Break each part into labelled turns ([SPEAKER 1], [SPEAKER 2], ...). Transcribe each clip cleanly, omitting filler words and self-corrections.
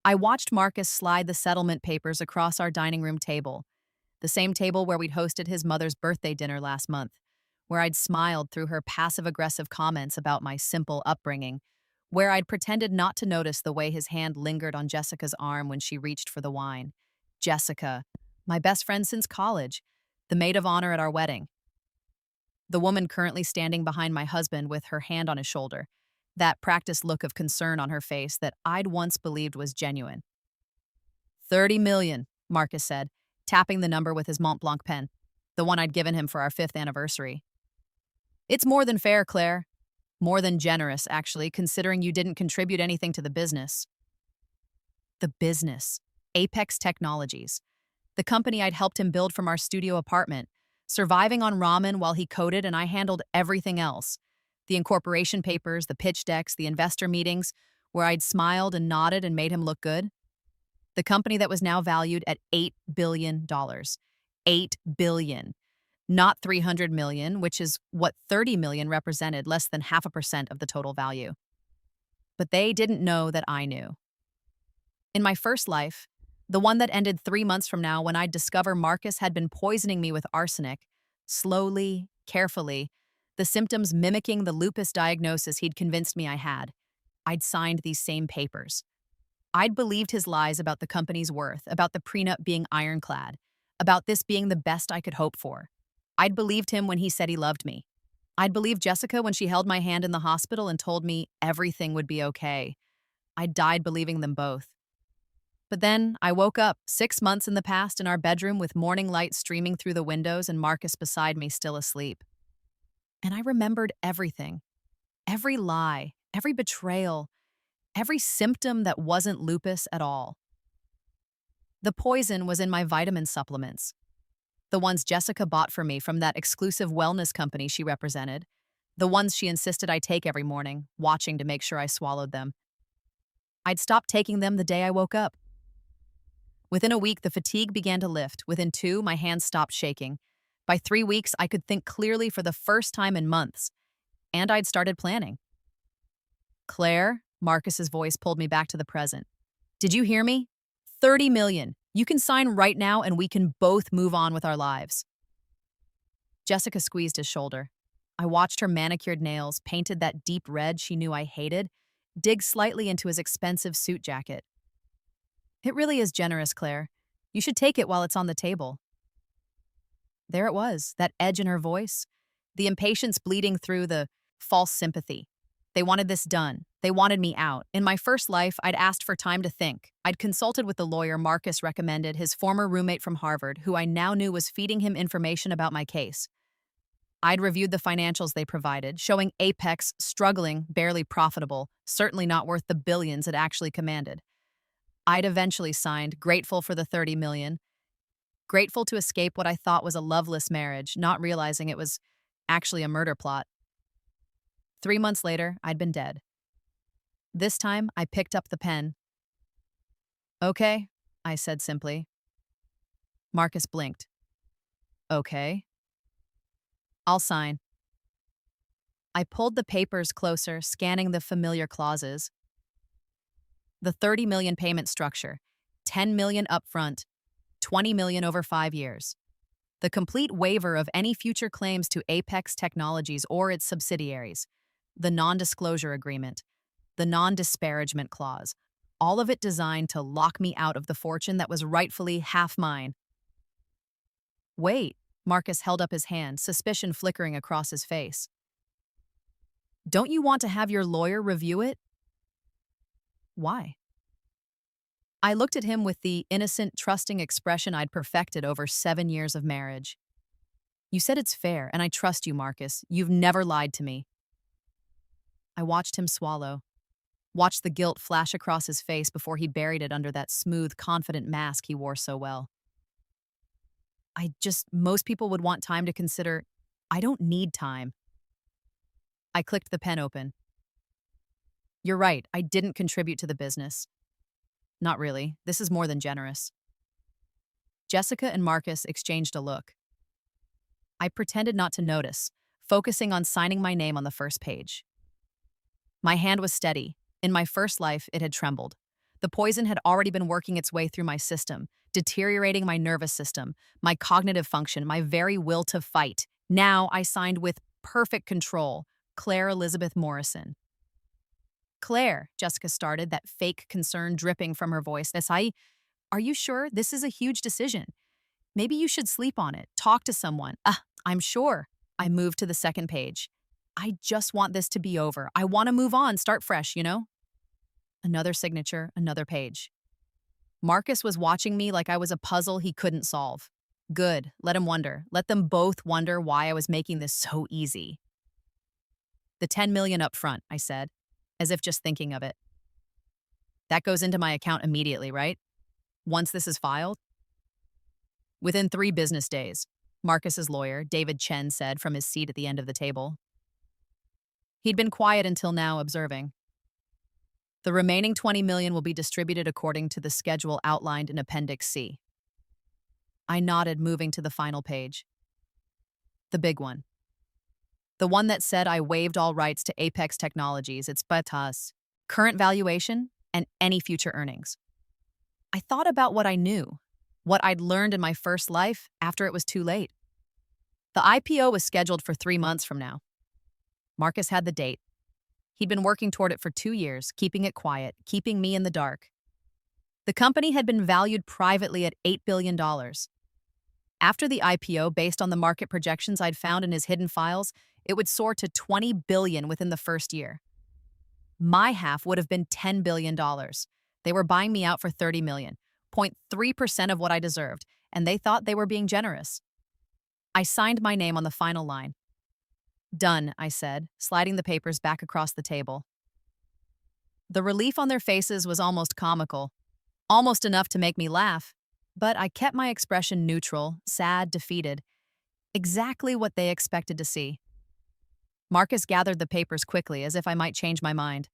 [SPEAKER 1] I watched Marcus slide the settlement papers across our dining room table, the same table where we'd hosted his mother's birthday dinner last month, where I'd smiled through her passive aggressive comments about my simple upbringing, where I'd pretended not to notice the way his hand lingered on Jessica's arm when she reached for the wine. Jessica, my best friend since college, the maid of honor at our wedding. The woman currently standing behind my husband with her hand on his shoulder, that practiced look of concern on her face that I'd once believed was genuine. 30 million, Marcus said, tapping the number with his Mont Blanc pen, the one I'd given him for our 5th anniversary. It's more than fair, Claire. More than generous, actually, considering you didn't contribute anything to the business. The business. Apex Technologies. The company I'd helped him build from our studio apartment, surviving on ramen while he coded and I handled everything else. The incorporation papers, the pitch decks, the investor meetings, where I'd smiled and nodded and made him look good. The company that was now valued at $8 billion. $8 billion. Not 300 million, which is what 30 million represented, less than 0.5% of the total value. But they didn't know that I knew. In my first life, the one that ended 3 months from now when I'd discover Marcus had been poisoning me with arsenic, slowly, carefully, the symptoms mimicking the lupus diagnosis he'd convinced me I had, I'd signed these same papers. I'd believed his lies about the company's worth, about the prenup being ironclad, about this being the best I could hope for. I'd believed him when he said he loved me. I'd believed Jessica when she held my hand in the hospital and told me everything would be okay. I died believing them both. But then I woke up 6 months in the past in our bedroom with morning light streaming through the windows and Marcus beside me still asleep. And I remembered everything. Every lie, every betrayal, every symptom that wasn't lupus at all. The poison was in my vitamin supplements. The ones Jessica bought for me from that exclusive wellness company she represented. The ones she insisted I take every morning, watching to make sure I swallowed them. I'd stopped taking them the day I woke up. Within a week, the fatigue began to lift. Within 2, my hands stopped shaking. By 3 weeks, I could think clearly for the first time in months. And I'd started planning. Claire, Marcus's voice pulled me back to the present. Did you hear me? 30 million. You can sign right now and we can both move on with our lives. Jessica squeezed his shoulder. I watched her manicured nails, painted that deep red she knew I hated, dig slightly into his expensive suit jacket. It really is generous, Claire. You should take it while it's on the table. There it was, that edge in her voice, the impatience bleeding through the false sympathy. They wanted this done. They wanted me out. In my first life, I'd asked for time to think. I'd consulted with the lawyer Marcus recommended, his former roommate from Harvard, who I now knew was feeding him information about my case. I'd reviewed the financials they provided, showing Apex struggling, barely profitable, certainly not worth the billions it actually commanded. I'd eventually signed, grateful for the 30 million, grateful to escape what I thought was a loveless marriage, not realizing it was actually a murder plot. 3 months later, I'd been dead. This time, I picked up the pen. Okay, I said simply. Marcus blinked. Okay. I'll sign. I pulled the papers closer, scanning the familiar clauses. The 30 million payment structure, 10 million upfront, 20 million over 5 years. The complete waiver of any future claims to Apex Technologies or its subsidiaries. The non-disclosure agreement, the non-disparagement clause, all of it designed to lock me out of the fortune that was rightfully half mine. Wait, Marcus held up his hand, suspicion flickering across his face. Don't you want to have your lawyer review it? Why? I looked at him with the innocent, trusting expression I'd perfected over 7 years of marriage. You said it's fair, and I trust you, Marcus. You've never lied to me. I watched him swallow, watched the guilt flash across his face before he buried it under that smooth, confident mask he wore so well. Most people would want time to consider. I don't need time. I clicked the pen open. You're right, I didn't contribute to the business. Not really, this is more than generous. Jessica and Marcus exchanged a look. I pretended not to notice, focusing on signing my name on the first page. My hand was steady. In my first life, it had trembled. The poison had already been working its way through my system, deteriorating my nervous system, my cognitive function, my very will to fight. Now I signed with perfect control, Claire Elizabeth Morrison. Claire, Jessica started, that fake concern dripping from her voice. Desai, are you sure? This is a huge decision. Maybe you should sleep on it. Talk to someone. I'm sure. I moved to the second page. I just want this to be over. I want to move on, start fresh, you know? Another signature, another page. Marcus was watching me like I was a puzzle he couldn't solve. Good, let him wonder. Let them both wonder why I was making this so easy. The 10 million up front, I said, as if just thinking of it. That goes into my account immediately, right? Once this is filed? Within 3 business days, Marcus's lawyer, David Chen, said from his seat at the end of the table. He'd been quiet until now, observing. The remaining 20 million will be distributed according to the schedule outlined in Appendix C. I nodded, moving to the final page. The big one. The one that said I waived all rights to Apex Technologies, its BATA's current valuation, and any future earnings. I thought about what I knew, what I'd learned in my first life after it was too late. The IPO was scheduled for 3 months from now. Marcus had the date. He'd been working toward it for 2 years, keeping it quiet, keeping me in the dark. The company had been valued privately at $8 billion. After the IPO, based on the market projections I'd found in his hidden files, it would soar to $20 billion within the first year. My half would have been $10 billion. They were buying me out for $30 million, 0.3% of what I deserved, and they thought they were being generous. I signed my name on the final line. Done, I said, sliding the papers back across the table. The relief on their faces was almost comical, almost enough to make me laugh, but I kept my expression neutral, sad, defeated, exactly what they expected to see. Marcus gathered the papers quickly, as if I might change my mind.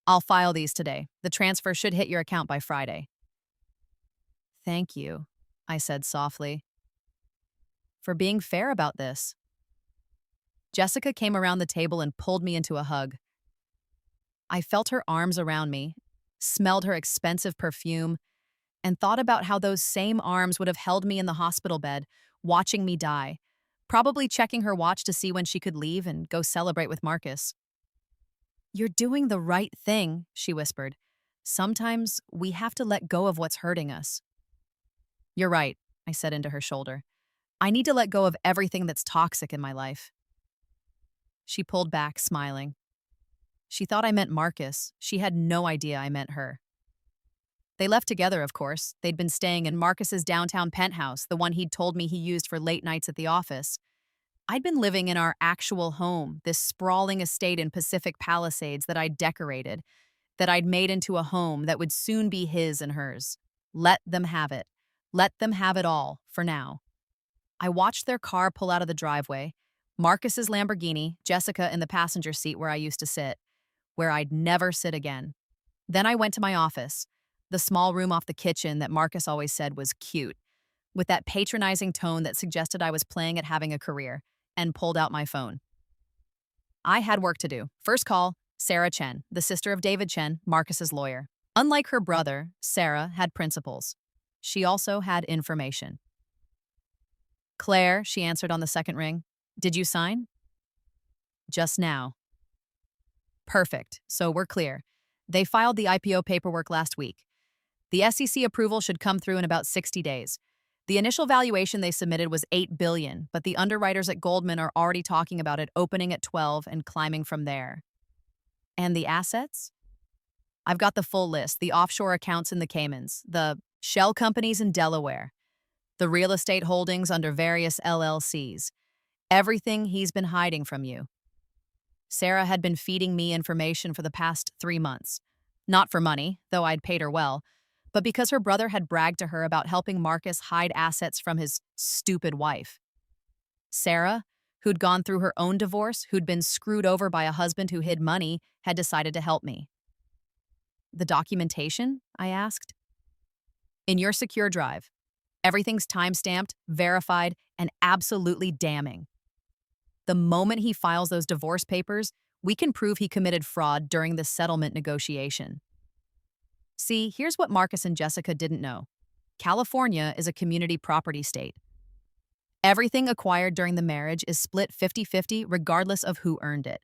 [SPEAKER 1] I'll file these today. The transfer should hit your account by Friday. Thank you, I said softly, for being fair about this. Jessica came around the table and pulled me into a hug. I felt her arms around me, smelled her expensive perfume, and thought about how those same arms would have held me in the hospital bed, watching me die, probably checking her watch to see when she could leave and go celebrate with Marcus. You're doing the right thing, she whispered. Sometimes we have to let go of what's hurting us. You're right, I said into her shoulder. I need to let go of everything that's toxic in my life. She pulled back, smiling. She thought I meant Marcus. She had no idea I meant her. They left together, of course. They'd been staying in Marcus's downtown penthouse, the one he'd told me he used for late nights at the office. I'd been living in our actual home, this sprawling estate in Pacific Palisades that I'd decorated, that I'd made into a home that would soon be his and hers. Let them have it. Let them have it all, for now. I watched their car pull out of the driveway, Marcus's Lamborghini, Jessica in the passenger seat where I used to sit, where I'd never sit again. Then I went to my office, the small room off the kitchen that Marcus always said was cute, with that patronizing tone that suggested I was playing at having a career, and pulled out my phone. I had work to do. First call, Sarah Chen, the sister of David Chen, Marcus's lawyer. Unlike her brother, Sarah had principles. She also had information. Claire, she answered on the second ring. Did you sign? Just now. Perfect, so we're clear. They filed the IPO paperwork last week. The SEC approval should come through in about 60 days. The initial valuation they submitted was $8 billion, but the underwriters at Goldman are already talking about it opening at 12 and climbing from there. And the assets? I've got the full list, the offshore accounts in the Caymans, the shell companies in Delaware, the real estate holdings under various LLCs. Everything he's been hiding from you. Sarah had been feeding me information for the past 3 months. Not for money, though I'd paid her well, but because her brother had bragged to her about helping Marcus hide assets from his stupid wife. Sarah, who'd gone through her own divorce, who'd been screwed over by a husband who hid money, had decided to help me. The documentation? I asked. In your secure drive. Everything's time-stamped, verified, and absolutely damning. The moment he files those divorce papers, we can prove he committed fraud during the settlement negotiation. See, here's what Marcus and Jessica didn't know. California is a community property state. Everything acquired during the marriage is split 50-50 regardless of who earned it.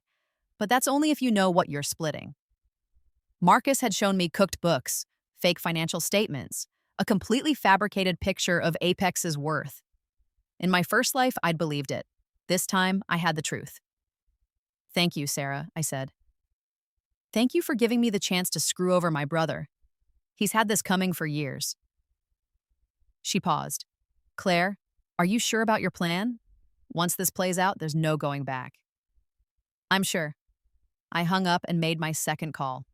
[SPEAKER 1] But that's only if you know what you're splitting. Marcus had shown me cooked books, fake financial statements, a completely fabricated picture of Apex's worth. In my first life, I'd believed it. This time, I had the truth. "Thank you, Sarah," I said. "Thank you for giving me the chance to screw over my brother. He's had this coming for years." She paused. "Claire, are you sure about your plan? Once this plays out, there's no going back." "I'm sure." I hung up and made my second call.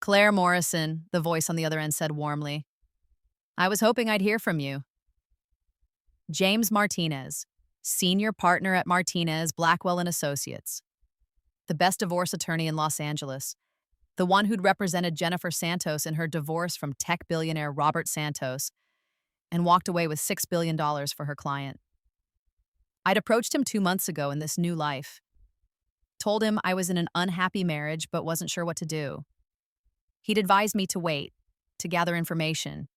[SPEAKER 1] "Claire Morrison," the voice on the other end said warmly. "I was hoping I'd hear from you." "James Martinez, senior partner at Martinez, Blackwell & Associates. The best divorce attorney in Los Angeles. The one who'd represented Jennifer Santos in her divorce from tech billionaire Robert Santos and walked away with $6 billion for her client. I'd approached him 2 months ago in this new life. Told him I was in an unhappy marriage but wasn't sure what to do. He'd advised me to wait, to gather information,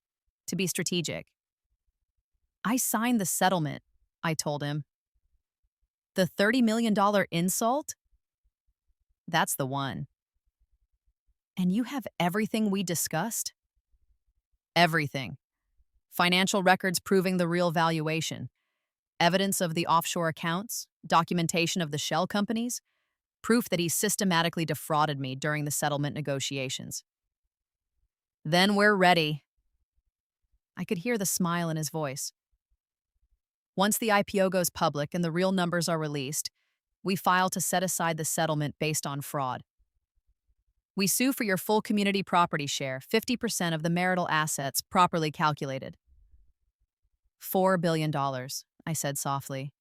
[SPEAKER 1] to be strategic. I signed the settlement, I told him. The $30 million insult? That's the one. And you have everything we discussed? Everything. Financial records proving the real valuation, evidence of the offshore accounts, documentation of the shell companies, proof that he systematically defrauded me during the settlement negotiations. Then we're ready. I could hear the smile in his voice. Once the IPO goes public and the real numbers are released, we file to set aside the settlement based on fraud. We sue for your full community property share, 50% of the marital assets properly calculated. $4 billion, I said softly.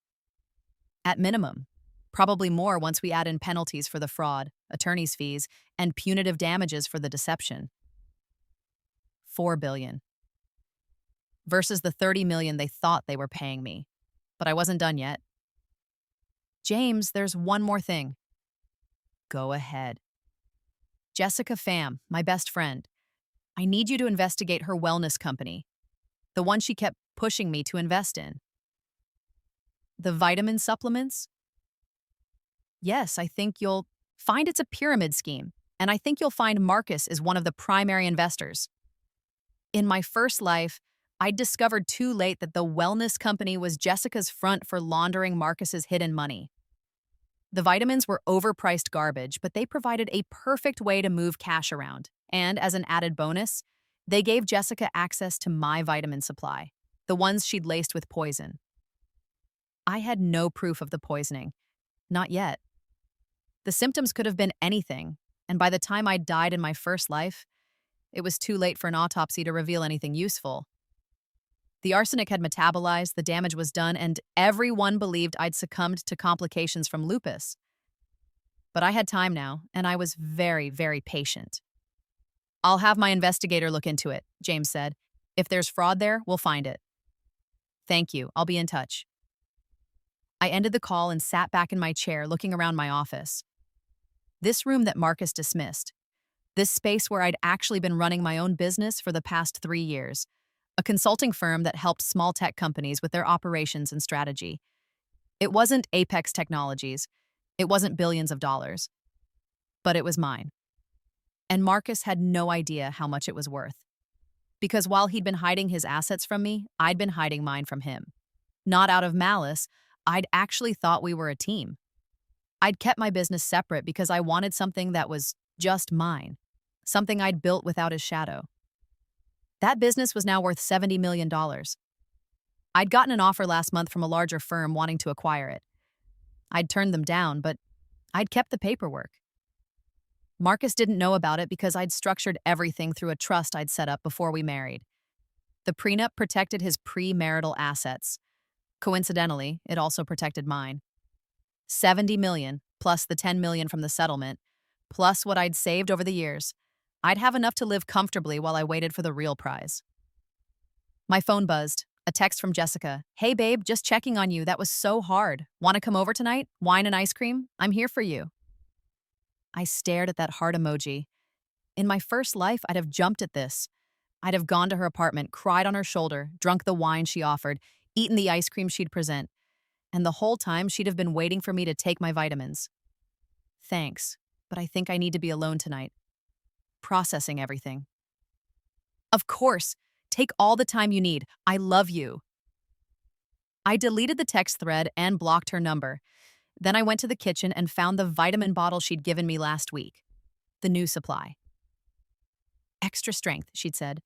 [SPEAKER 1] At minimum. Probably more once we add in penalties for the fraud, attorney's fees, and punitive damages for the deception. $4 billion. Versus the $30 million they thought they were paying me. But I wasn't done yet. "James, there's one more thing." "Go ahead." "Jessica Pham, my best friend. I need you to investigate her wellness company, the one she kept pushing me to invest in." "The vitamin supplements?" "Yes, I think you'll find it's a pyramid scheme, and I think you'll find Marcus is one of the primary investors. In my first life, I discovered too late that the wellness company was Jessica's front for laundering Marcus's hidden money. The vitamins were overpriced garbage, but they provided a perfect way to move cash around. And as an added bonus, they gave Jessica access to my vitamin supply, the ones she'd laced with poison. I had no proof of the poisoning. Not yet. The symptoms could have been anything, and by the time I died in my first life, it was too late for an autopsy to reveal anything useful. The arsenic had metabolized, the damage was done, and everyone believed I'd succumbed to complications from lupus. But I had time now, and I was very, very patient. "I'll have my investigator look into it," James said. "If there's fraud there, we'll find it." "Thank you. I'll be in touch." I ended the call and sat back in my chair looking around my office. This room that Marcus dismissed. This space where I'd actually been running my own business for the past 3 years. A consulting firm that helped small tech companies with their operations and strategy. It wasn't Apex Technologies. It wasn't billions of dollars. But it was mine. And Marcus had no idea how much it was worth. Because while he'd been hiding his assets from me, I'd been hiding mine from him. Not out of malice, I'd actually thought we were a team. I'd kept my business separate because I wanted something that was just mine. Something I'd built without his shadow. That business was now worth $70 million. I'd gotten an offer last month from a larger firm wanting to acquire it. I'd turned them down, but I'd kept the paperwork. Marcus didn't know about it because I'd structured everything through a trust I'd set up before we married. The prenup protected his pre-marital assets. Coincidentally, it also protected mine. $70 million, plus the $10 million from the settlement, plus what I'd saved over the years. I'd have enough to live comfortably while I waited for the real prize. My phone buzzed. A text from Jessica. "Hey babe, just checking on you. That was so hard. Want to come over tonight? Wine and ice cream? I'm here for you." I stared at that heart emoji. In my first life, I'd have jumped at this. I'd have gone to her apartment, cried on her shoulder, drunk the wine she offered, eaten the ice cream she'd present, and the whole time she'd have been waiting for me to take my vitamins. Thanks, but I think I need to be alone tonight. Processing everything. Of course, take all the time you need. I love you. I deleted the text thread and blocked her number. Then I went to the kitchen and found the vitamin bottle she'd given me last week. The new supply. Extra strength, she'd said.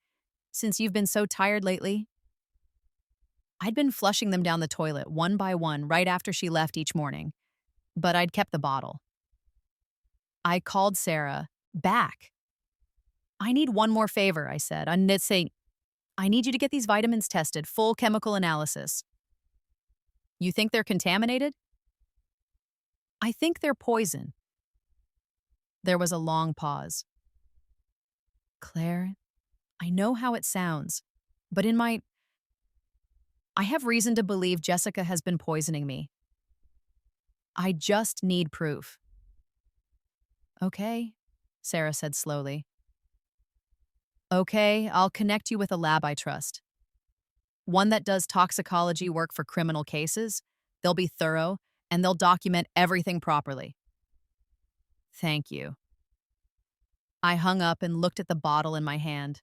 [SPEAKER 1] Since you've been so tired lately. I'd been flushing them down the toilet one by one right after she left each morning, but I'd kept the bottle. I called Sarah back. I need one more favor, I said. I need you to get these vitamins tested, full chemical analysis. You think they're contaminated? I think they're poison. There was a long pause. Claire, I know how it sounds, but I have reason to believe Jessica has been poisoning me. I just need proof. Okay, Sarah said slowly. Okay, I'll connect you with a lab I trust. One that does toxicology work for criminal cases. They'll be thorough, and they'll document everything properly. Thank you. I hung up and looked at the bottle in my hand.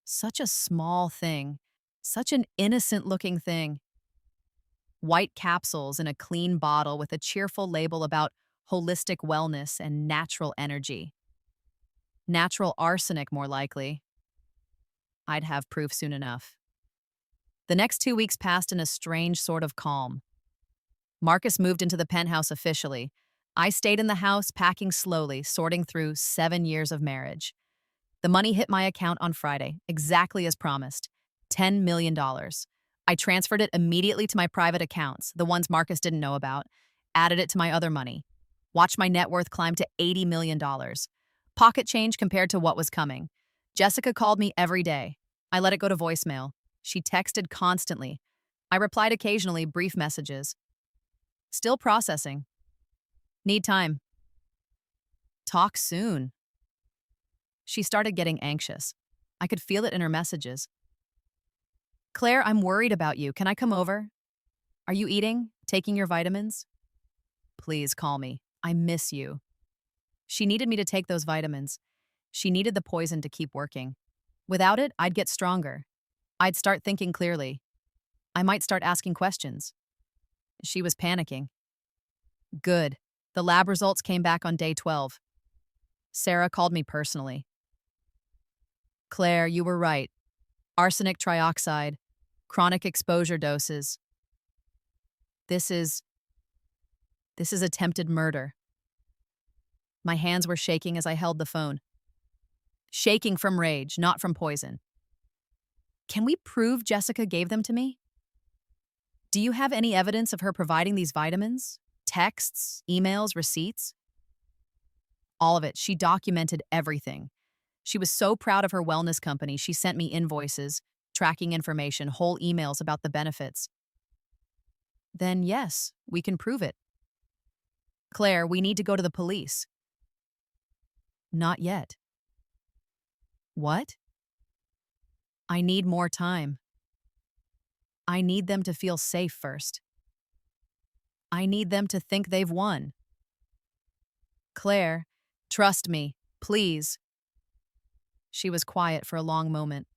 [SPEAKER 1] Such a small thing. Such an innocent-looking thing. White capsules in a clean bottle with a cheerful label about holistic wellness and natural energy. Natural arsenic, more likely. I'd have proof soon enough. The next 2 weeks passed in a strange sort of calm. Marcus moved into the penthouse officially. I stayed in the house, packing slowly, sorting through 7 years of marriage. The money hit my account on Friday, exactly as promised. $10 million. I transferred it immediately to my private accounts, the ones Marcus didn't know about, added it to my other money. Watched my net worth climb to $80 million. Pocket change compared to what was coming. Jessica called me every day. I let it go to voicemail. She texted constantly. I replied occasionally, brief messages. Still processing. Need time. Talk soon. She started getting anxious. I could feel it in her messages. Claire, I'm worried about you. Can I come over? Are you eating? Taking your vitamins? Please call me. I miss you. She needed me to take those vitamins. She needed the poison to keep working. Without it, I'd get stronger. I'd start thinking clearly. I might start asking questions. She was panicking. Good. The lab results came back on day 12. Sarah called me personally. Claire, you were right. Arsenic trioxide, chronic exposure doses. This is attempted murder. My hands were shaking as I held the phone. Shaking from rage, not from poison. Can we prove Jessica gave them to me? Do you have any evidence of her providing these vitamins? Texts, emails, receipts? All of it. She documented everything. She was so proud of her wellness company, she sent me invoices, tracking information, whole emails about the benefits. Then yes, we can prove it. Claire, we need to go to the police. Not yet. What? I need more time. I need them to feel safe first. I need them to think they've won. Claire, trust me, please. She was quiet for a long moment.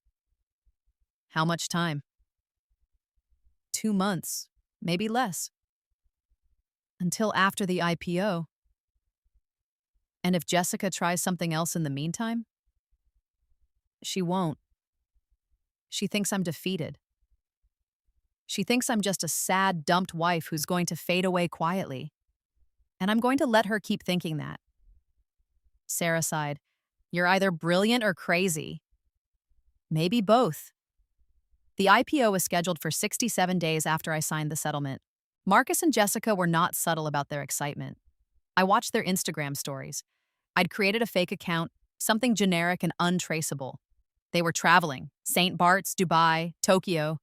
[SPEAKER 1] How much time? 2 months, maybe less. Until after the IPO. And if Jessica tries something else in the meantime? She won't. She thinks I'm defeated. She thinks I'm just a sad, dumped wife who's going to fade away quietly. And I'm going to let her keep thinking that. Sarah sighed. You're either brilliant or crazy. Maybe both. The IPO was scheduled for 67 days after I signed the settlement. Marcus and Jessica were not subtle about their excitement. I watched their Instagram stories. I'd created a fake account, something generic and untraceable. They were traveling, St. Bart's, Dubai, Tokyo,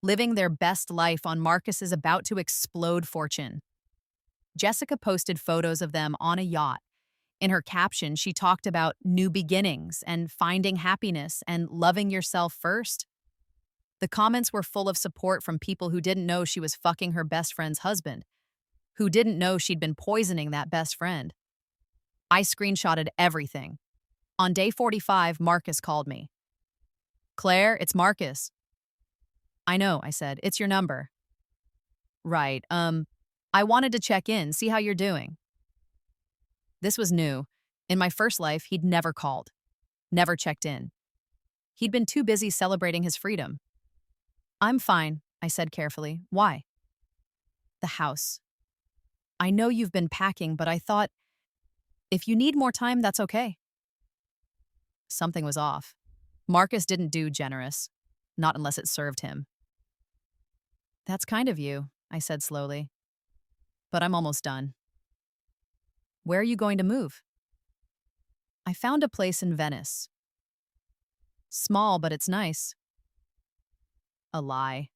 [SPEAKER 1] living their best life on Marcus's about-to-explode fortune. Jessica posted photos of them on a yacht, In her caption, she talked about new beginnings and finding happiness and loving yourself first. The comments were full of support from people who didn't know she was fucking her best friend's husband, who didn't know she'd been poisoning that best friend. I screenshotted everything. On day 45, Marcus called me. "Claire, it's Marcus." "I know," I said. "It's your number." "Right, I wanted to check in, see how you're doing." This was new. In my first life, he'd never called, never checked in. He'd been too busy celebrating his freedom. "I'm fine," I said carefully. "Why?" "The house. I know you've been packing, but I thought, if you need more time, that's okay." Something was off. Marcus didn't do generous, not unless it served him. "That's kind of you," I said slowly. "But I'm almost done." "Where are you going to move?" "I found a place in Venice. Small, but it's nice." A lie.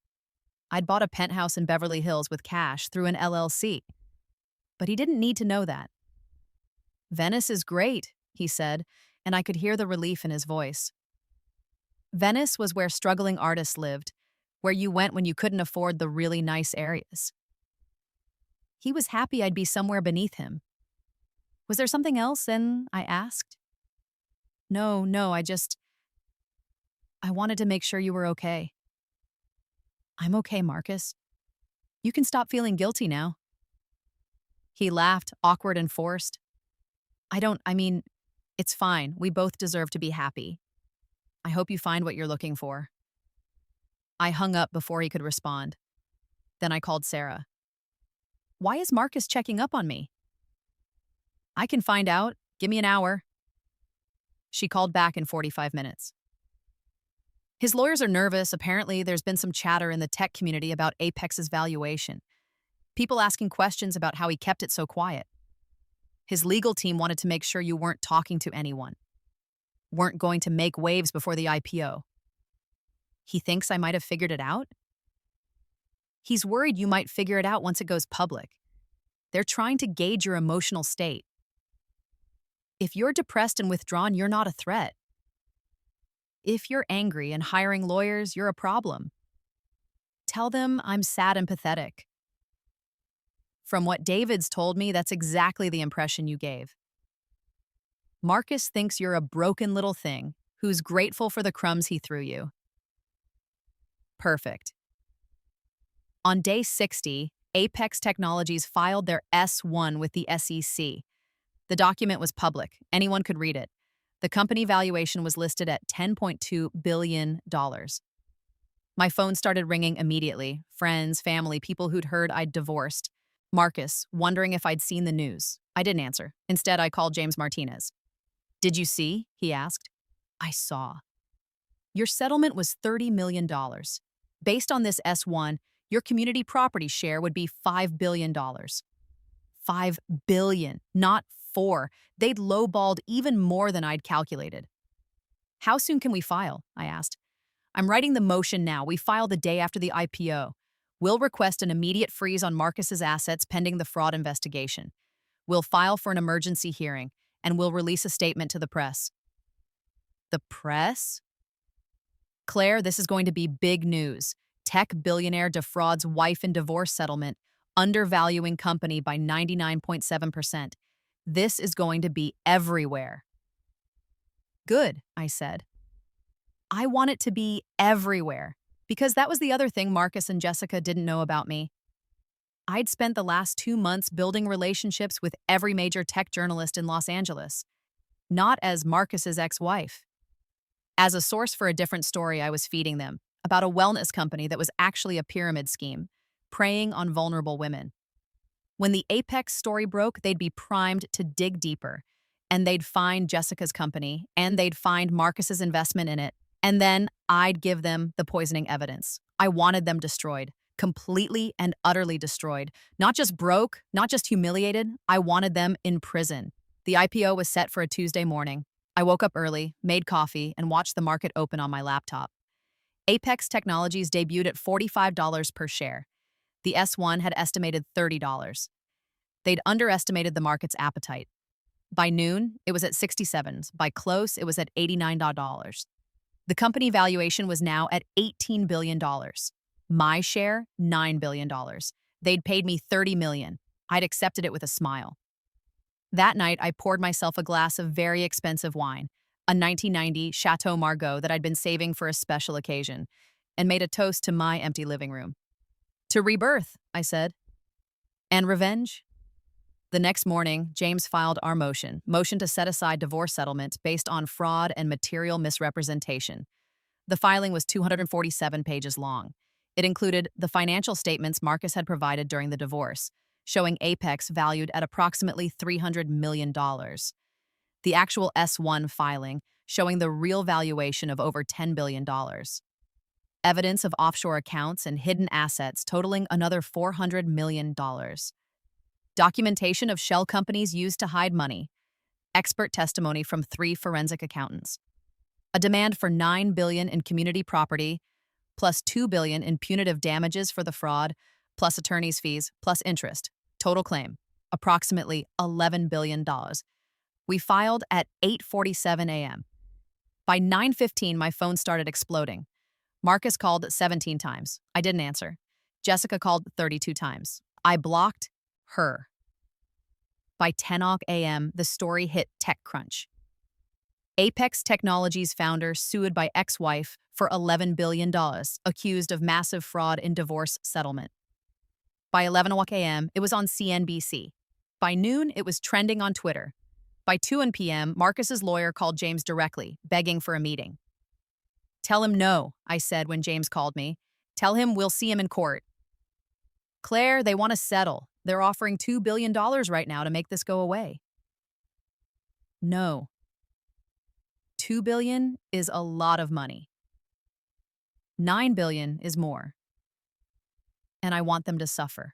[SPEAKER 1] I'd bought a penthouse in Beverly Hills with cash through an LLC. But he didn't need to know that. "Venice is great," he said, and I could hear the relief in his voice. Venice was where struggling artists lived, where you went when you couldn't afford the really nice areas. He was happy I'd be somewhere beneath him. "Was there something else then?" I asked. No, I wanted to make sure you were okay." "I'm okay, Marcus. You can stop feeling guilty now." He laughed, awkward and forced. I mean, it's fine. We both deserve to be happy. I hope you find what you're looking for." I hung up before he could respond. Then I called Sarah. "Why is Marcus checking up on me?" "I can find out. Give me an hour." She called back in 45 minutes. "His lawyers are nervous. Apparently, there's been some chatter in the tech community about Apex's valuation. People asking questions about how he kept it so quiet. His legal team wanted to make sure you weren't talking to anyone, weren't going to make waves before the IPO. He thinks I might have figured it out? He's worried you might figure it out once it goes public. They're trying to gauge your emotional state. If you're depressed and withdrawn, you're not a threat. If you're angry and hiring lawyers, you're a problem. Tell them I'm sad and pathetic." From what David's told me, that's exactly the impression you gave. Marcus thinks you're a broken little thing who's grateful for the crumbs he threw you. Perfect. On day 60, Apex Technologies filed their S-1 with the SEC. The document was public. Anyone could read it. The company valuation was listed at $10.2 billion. My phone started ringing immediately. Friends, family, people who'd heard I'd divorced. Marcus, wondering if I'd seen the news. I didn't answer. Instead, I called James Martinez. "Did you see?" he asked. "I saw. Your settlement was $30 million. Based on this S1, your community property share would be $5 billion. $5 billion, not 4. They'd lowballed even more than I'd calculated." "How soon can we file?" I asked. "I'm writing the motion now. We file the day after the IPO. We'll request an immediate freeze on Marcus's assets pending the fraud investigation. We'll file for an emergency hearing, and we'll release a statement to the press." "The press?" "Claire, this is going to be big news. Tech billionaire defrauds wife in divorce settlement, undervaluing company by 99.7%. This is going to be everywhere." "Good," I said. "I want it to be everywhere, because that was the other thing Marcus and Jessica didn't know about me. I'd spent the last 2 months building relationships with every major tech journalist in Los Angeles, not as Marcus's ex-wife. As a source for a different story I was feeding them, about a wellness company that was actually a pyramid scheme, preying on vulnerable women. When the Apex story broke, they'd be primed to dig deeper, and they'd find Jessica's company, and they'd find Marcus's investment in it, and then I'd give them the poisoning evidence. I wanted them destroyed, completely and utterly destroyed. Not just broke, not just humiliated, I wanted them in prison. The IPO was set for a Tuesday morning. I woke up early, made coffee, and watched the market open on my laptop. Apex Technologies debuted at $45 per share. The S1 had estimated $30. They'd underestimated the market's appetite. By noon, it was at 67s. By close, it was at $89. The company valuation was now at $18 billion. My share, $9 billion. They'd paid me $30 million. I'd accepted it with a smile. That night, I poured myself a glass of very expensive wine, a 1990 Chateau Margaux that I'd been saving for a special occasion, and made a toast to my empty living room. To rebirth, I said. And revenge? The next morning, James filed our motion to set aside divorce settlement based on fraud and material misrepresentation. The filing was 247 pages long. It included the financial statements Marcus had provided during the divorce, showing Apex valued at approximately $300 million. The actual S1 filing, showing the real valuation of over $10 billion. Evidence of offshore accounts and hidden assets totaling another $400 million. Documentation of shell companies used to hide money. Expert testimony from 3 forensic accountants. A demand for $9 billion in community property, plus $2 billion in punitive damages for the fraud, plus attorney's fees, plus interest. Total claim, approximately $11 billion. We filed at 8:47 a.m. By 9:15, my phone started exploding. Marcus called 17 times. I didn't answer. Jessica called 32 times. I blocked her. By 10 a.m., the story hit TechCrunch. Apex Technologies founder sued by ex-wife for $11 billion, accused of massive fraud in divorce settlement. By 11 a.m., it was on CNBC. By noon, it was trending on Twitter. By 2 p.m., Marcus's lawyer called James directly, begging for a meeting. Tell him no, I said when James called me. Tell him we'll see him in court. Claire, they want to settle. They're offering $2 billion right now to make this go away. No. $2 billion is a lot of money. $9 billion is more. And I want them to suffer.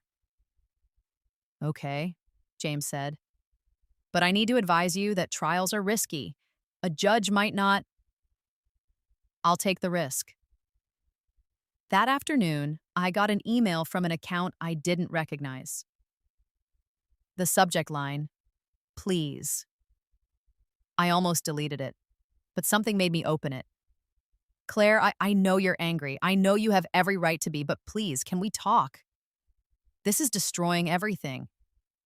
[SPEAKER 1] Okay, James said. But I need to advise you that trials are risky. A judge might not. I'll take the risk. That afternoon, I got an email from an account I didn't recognize. The subject line, please. I almost deleted it, but something made me open it. Claire, I know you're angry. I know you have every right to be, but please, can we talk? This is destroying everything.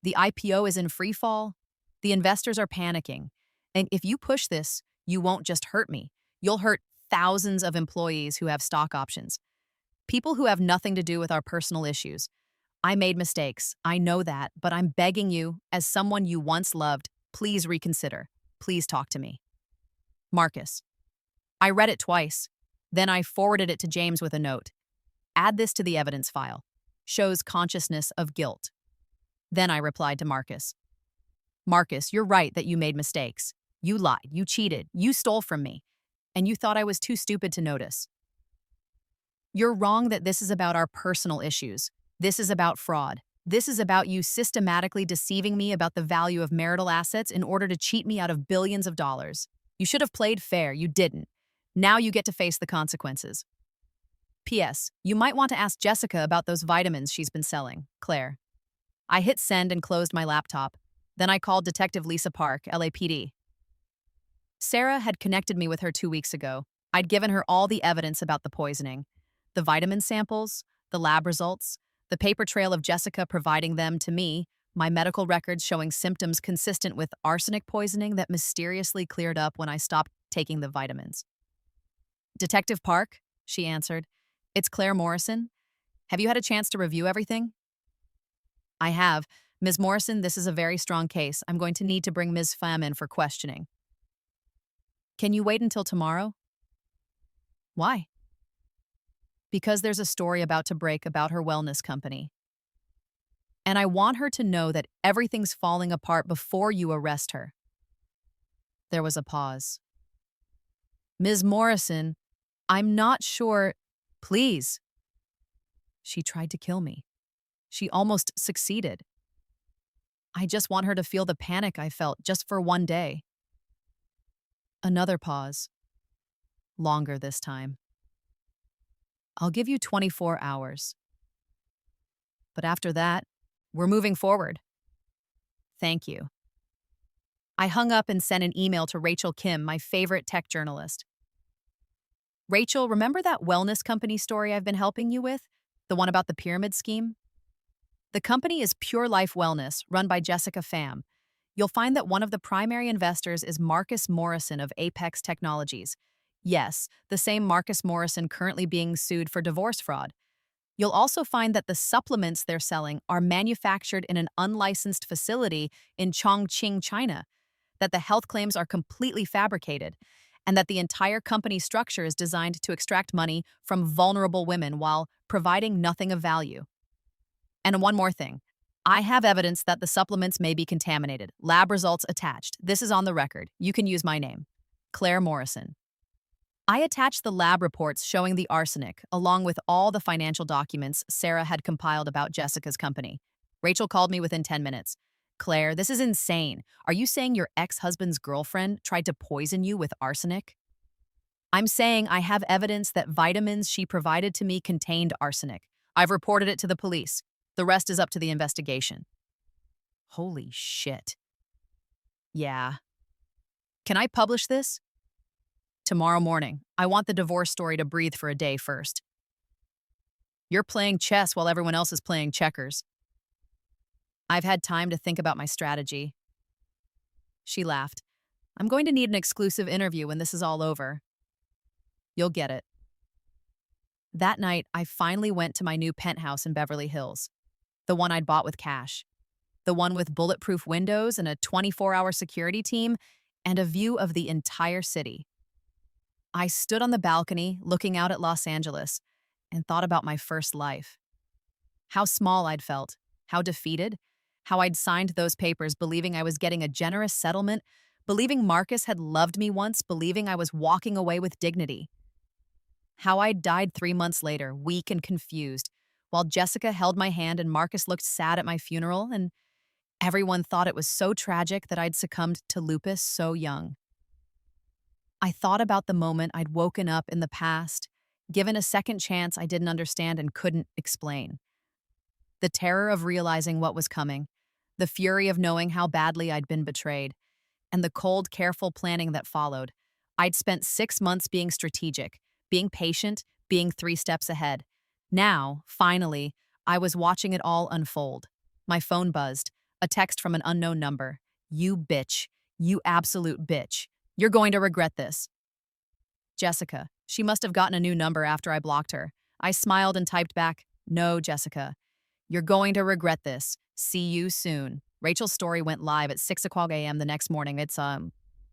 [SPEAKER 1] The IPO is in free fall. The investors are panicking. And if you push this, you won't just hurt me. You'll hurt thousands of employees who have stock options. People who have nothing to do with our personal issues. I made mistakes. I know that, but I'm begging you, as someone you once loved, please reconsider. Please talk to me. Marcus. I read it twice. Then I forwarded it to James with a note. Add this to the evidence file. Shows consciousness of guilt. Then I replied to Marcus. Marcus, you're right that you made mistakes. You lied, you cheated, you stole from me, and you thought I was too stupid to notice. You're wrong that this is about our personal issues. This is about fraud. This is about you systematically deceiving me about the value of marital assets in order to cheat me out of billions of dollars. You should have played fair. You didn't. Now you get to face the consequences. P.S. You might want to ask Jessica about those vitamins she's been selling, Claire. I hit send and closed my laptop. Then I called Detective Lisa Park, LAPD. Sarah had connected me with her 2 weeks ago. I'd given her all the evidence about the poisoning. The vitamin samples, the lab results, the paper trail of Jessica providing them to me, my medical records showing symptoms consistent with arsenic poisoning that mysteriously cleared up when I stopped taking the vitamins. Detective Park, she answered. It's Claire Morrison. Have you had a chance to review everything? I have. Ms. Morrison, this is a very strong case. I'm going to need to bring Ms. Pham in for questioning. Can you wait until tomorrow? Why? Because there's a story about to break about her wellness company. And I want her to know that everything's falling apart before you arrest her. There was a pause. Ms. Morrison, I'm not sure. Please. She tried to kill me. She almost succeeded. I just want her to feel the panic I felt just for one day. Another pause. Longer this time. I'll give you 24 hours. But after that, we're moving forward. Thank you. I hung up and sent an email to Rachel Kim, my favorite tech journalist. Rachel, remember that wellness company story I've been helping you with? The one about the pyramid scheme? The company is Pure Life Wellness, run by Jessica Pham. You'll find that one of the primary investors is Marcus Morrison of Apex Technologies. Yes, the same Marcus Morrison currently being sued for divorce fraud. You'll also find that the supplements they're selling are manufactured in an unlicensed facility in Chongqing, China, that the health claims are completely fabricated, and that the entire company structure is designed to extract money from vulnerable women while providing nothing of value. And one more thing. I have evidence that the supplements may be contaminated. Lab results attached. This is on the record. You can use my name. Claire Morrison. I attached the lab reports showing the arsenic, along with all the financial documents Sarah had compiled about Jessica's company. Rachel called me within 10 minutes. Claire, this is insane. Are you saying your ex-husband's girlfriend tried to poison you with arsenic? I'm saying I have evidence that vitamins she provided to me contained arsenic. I've reported it to the police. The rest is up to the investigation. Holy shit. Yeah. Can I publish this? Tomorrow morning. I want the divorce story to breathe for a day first. You're playing chess while everyone else is playing checkers. I've had time to think about my strategy. She laughed. I'm going to need an exclusive interview when this is all over. You'll get it. That night, I finally went to my new penthouse in Beverly Hills. The one I'd bought with cash. The one with bulletproof windows and a 24-hour security team and a view of the entire city. I stood on the balcony looking out at Los Angeles and thought about my first life. How small I'd felt, how defeated, how I'd signed those papers believing I was getting a generous settlement, believing Marcus had loved me once, believing I was walking away with dignity. How I'd died 3 months later, weak and confused, while Jessica held my hand and Marcus looked sad at my funeral, and everyone thought it was so tragic that I'd succumbed to lupus so young. I thought about the moment I'd woken up in the past, given a second chance I didn't understand and couldn't explain. The terror of realizing what was coming, the fury of knowing how badly I'd been betrayed, and the cold, careful planning that followed. I'd spent 6 months being strategic, being patient, being 3 steps ahead. Now, finally, I was watching it all unfold. My phone buzzed, a text from an unknown number. You bitch. You absolute bitch. You're going to regret this. Jessica. She must have gotten a new number after I blocked her. I smiled and typed back, no, Jessica. You're going to regret this. See you soon. Rachel's story went live at 6 a.m. the next morning. It's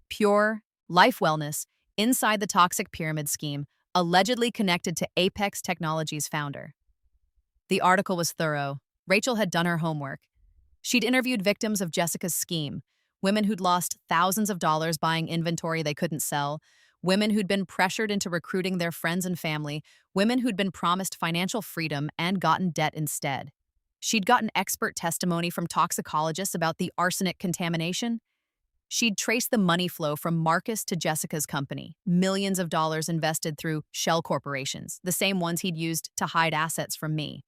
[SPEAKER 1] Pure Life Wellness, inside the toxic pyramid scheme, allegedly connected to Apex Technologies founder. The article was thorough. Rachel had done her homework. She'd interviewed victims of Jessica's scheme, women who'd lost thousands of dollars buying inventory they couldn't sell, women who'd been pressured into recruiting their friends and family, women who'd been promised financial freedom and gotten debt instead. She'd gotten expert testimony from toxicologists about the arsenic contamination. She'd traced the money flow from Marcus to Jessica's company, millions of dollars invested through shell corporations, the same ones he'd used to hide assets from me.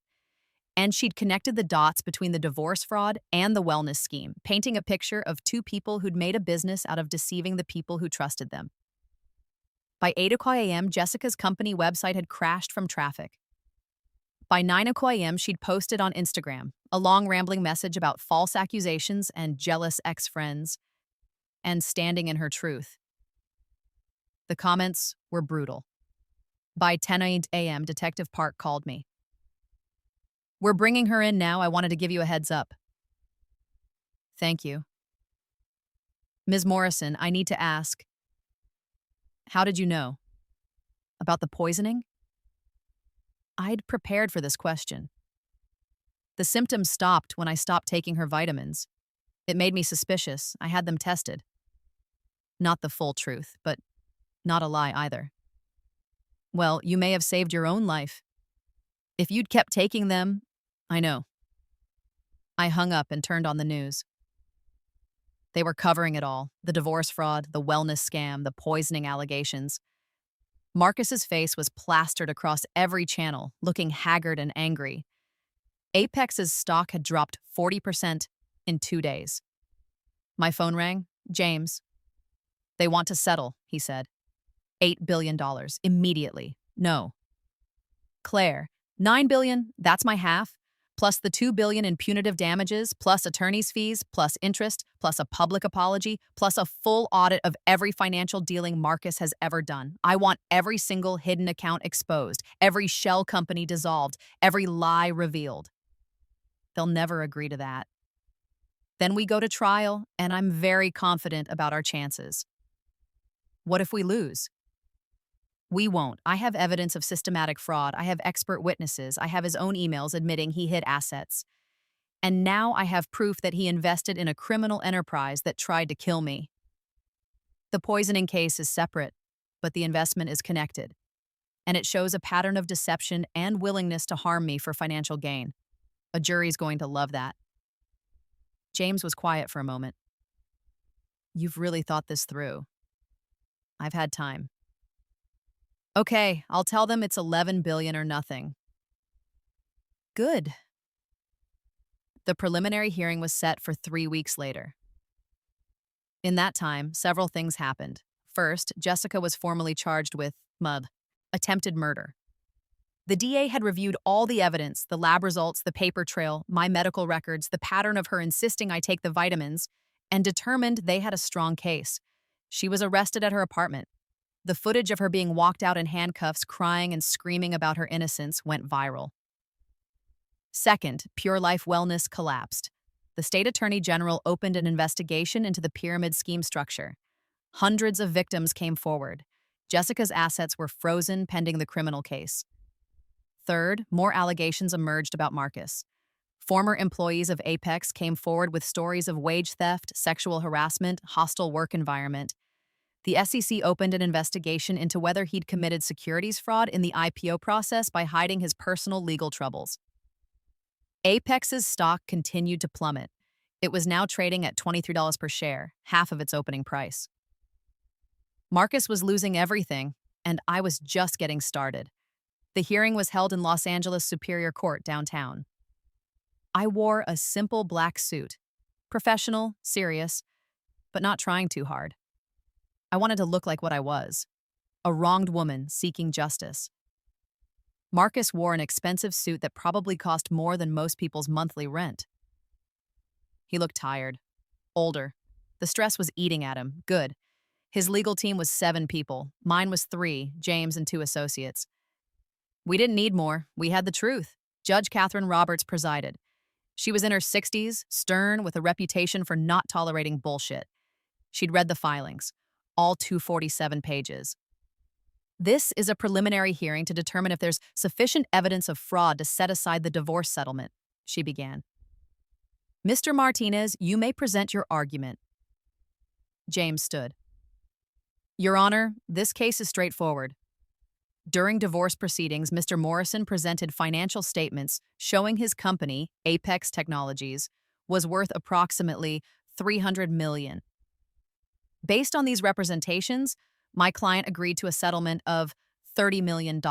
[SPEAKER 1] And she'd connected the dots between the divorce fraud and the wellness scheme, painting a picture of 2 people who'd made a business out of deceiving the people who trusted them. By 8 a.m., Jessica's company website had crashed from traffic. By 9 a.m., she'd posted on Instagram a long rambling message about false accusations and jealous ex-friends, and standing in her truth. The comments were brutal. By 10 a.m., Detective Park called me. We're bringing her in now. I wanted to give you a heads up. Thank you. Ms. Morrison, I need to ask, how did you know? About the poisoning? I'd prepared for this question. The symptoms stopped when I stopped taking her vitamins. It made me suspicious. I had them tested. Not the full truth, but not a lie either. Well, you may have saved your own life. If you'd kept taking them, I know. I hung up and turned on the news. They were covering it all, the divorce fraud, the wellness scam, the poisoning allegations. Marcus's face was plastered across every channel, looking haggard and angry. Apex's stock had dropped 40% in 2 days. My phone rang. James, they want to settle, he said. $8 billion, immediately. No. Claire, $9 billion, that's my half, plus the $2 billion in punitive damages, plus attorney's fees, plus interest, plus a public apology, plus a full audit of every financial dealing Marcus has ever done. I want every single hidden account exposed, every shell company dissolved, every lie revealed. They'll never agree to that. Then we go to trial, and I'm very confident about our chances. What if we lose? We won't. I have evidence of systematic fraud. I have expert witnesses. I have his own emails admitting he hid assets. And now I have proof that he invested in a criminal enterprise that tried to kill me. The poisoning case is separate, but the investment is connected. And it shows a pattern of deception and willingness to harm me for financial gain. A jury's going to love that. James was quiet for a moment. You've really thought this through. I've had time. Okay, I'll tell them it's $11 billion or nothing. Good. The preliminary hearing was set for 3 weeks later. In that time, several things happened. First, Jessica was formally charged with attempted murder. The DA had reviewed all the evidence, the lab results, the paper trail, my medical records, the pattern of her insisting I take the vitamins, and determined they had a strong case. She was arrested at her apartment. The footage of her being walked out in handcuffs, crying and screaming about her innocence went viral. Second, Pure Life Wellness collapsed. The state attorney general opened an investigation into the pyramid scheme structure. Hundreds of victims came forward. Jessica's assets were frozen pending the criminal case. Third, more allegations emerged about Marcus. Former employees of Apex came forward with stories of wage theft, sexual harassment, hostile work environment. The SEC opened an investigation into whether he'd committed securities fraud in the IPO process by hiding his personal legal troubles. Apex's stock continued to plummet. It was now trading at $23 per share, half of its opening price. Marcus was losing everything, and I was just getting started. The hearing was held in Los Angeles Superior Court downtown. I wore a simple black suit, professional, serious, but not trying too hard. I wanted to look like what I was, a wronged woman seeking justice. Marcus wore an expensive suit that probably cost more than most people's monthly rent. He looked tired, older. The stress was eating at him. Good. His legal team was 7 people. Mine was 3, James and 2 associates. We didn't need more. We had the truth. Judge Catherine Roberts presided. She was in her 60s, stern, with a reputation for not tolerating bullshit. She'd read the filings, all 247 pages. This is a preliminary hearing to determine if there's sufficient evidence of fraud to set aside the divorce settlement, she began. Mr. Martinez, you may present your argument. James stood. Your Honor, this case is straightforward. During divorce proceedings, Mr. Morrison presented financial statements showing his company, Apex Technologies, was worth approximately $300 million. Based on these representations, my client agreed to a settlement of $30 million,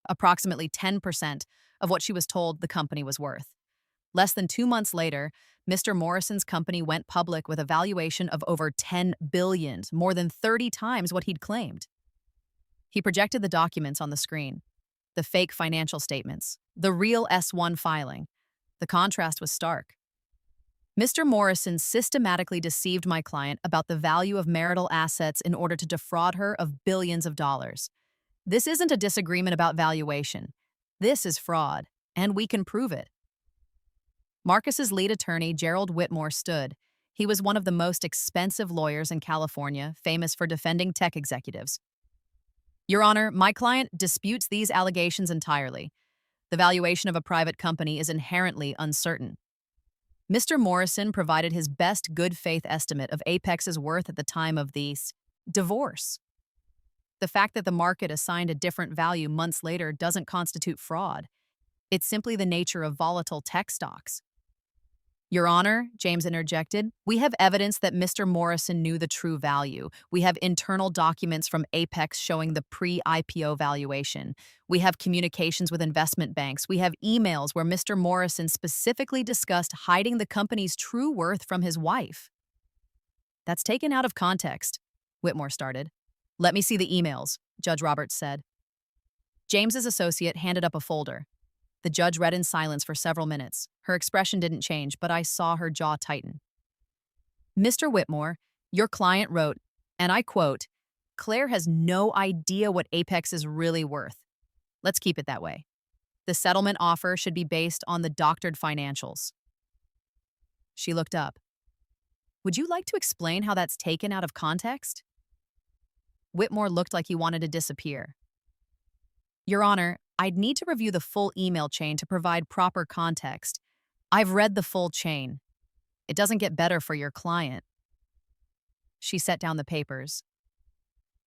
[SPEAKER 1] approximately 10% of what she was told the company was worth. Less than 2 months later, Mr. Morrison's company went public with a valuation of over $10 billion, more than 30 times what he'd claimed. He projected the documents on the screen, the fake financial statements, the real S-1 filing. The contrast was stark. Mr. Morrison systematically deceived my client about the value of marital assets in order to defraud her of billions of dollars. This isn't a disagreement about valuation. This is fraud, and we can prove it. Marcus's lead attorney, Gerald Whitmore, stood. He was one of the most expensive lawyers in California, famous for defending tech executives. Your Honor, my client disputes these allegations entirely. The valuation of a private company is inherently uncertain. Mr. Morrison provided his best good faith estimate of Apex's worth at the time of the divorce. The fact that the market assigned a different value months later doesn't constitute fraud. It's simply the nature of volatile tech stocks. Your Honor, James interjected, we have evidence that Mr. Morrison knew the true value. We have internal documents from Apex showing the pre-IPO valuation. We have communications with investment banks. We have emails where Mr. Morrison specifically discussed hiding the company's true worth from his wife. That's taken out of context, Whitmore started. Let me see the emails, Judge Roberts said. James's associate handed up a folder. The judge read in silence for several minutes. Her expression didn't change, but I saw her jaw tighten. Mr. Whitmore, your client wrote, and I quote, Claire has no idea what Apex is really worth. Let's keep it that way. The settlement offer should be based on the doctored financials. She looked up. Would you like to explain how that's taken out of context? Whitmore looked like he wanted to disappear. Your Honor, I'd need to review the full email chain to provide proper context. I've read the full chain. It doesn't get better for your client. She set down the papers.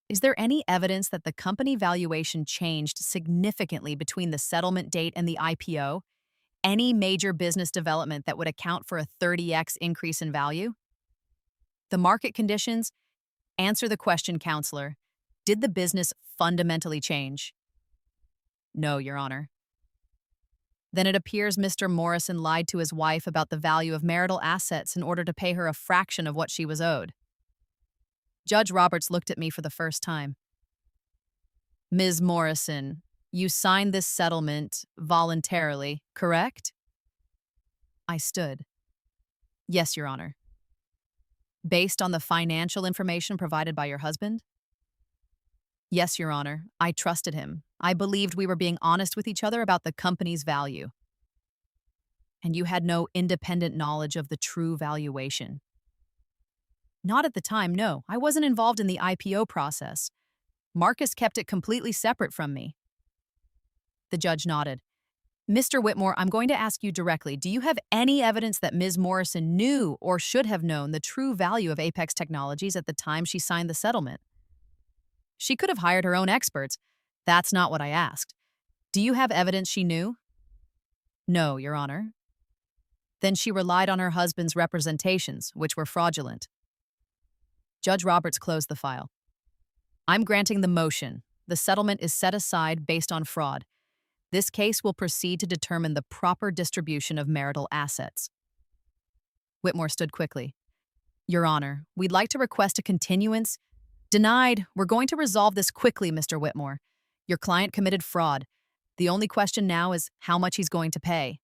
[SPEAKER 1] Is there any evidence that the company valuation changed significantly between the settlement date and the IPO? Any major business development that would account for a 30x increase in value? The market conditions? Answer the question, counselor. Did the business fundamentally change? No, Your Honor. Then it appears Mr. Morrison lied to his wife about the value of marital assets in order to pay her a fraction of what she was owed. Judge Roberts looked at me for the first time. Ms. Morrison, you signed this settlement voluntarily, correct? I stood. Yes, Your Honor. Based on the financial information provided by your husband? Yes, Your Honor. I trusted him. I believed we were being honest with each other about the company's value. And you had no independent knowledge of the true valuation? Not at the time, no. I wasn't involved in the IPO process. Marcus kept it completely separate from me. The judge nodded. Mr. Whitmore, I'm going to ask you directly, do you have any evidence that Ms. Morrison knew or should have known the true value of Apex Technologies at the time she signed the settlement? She could have hired her own experts. That's not what I asked. Do you have evidence she knew? No, Your Honor. Then she relied on her husband's representations, which were fraudulent. Judge Roberts closed the file. I'm granting the motion. The settlement is set aside based on fraud. This case will proceed to determine the proper distribution of marital assets. Whitmore stood quickly. Your Honor, we'd like to request a continuance. Denied. We're going to resolve this quickly, Mr. Whitmore. Your client committed fraud. The only question now is how much he's going to pay.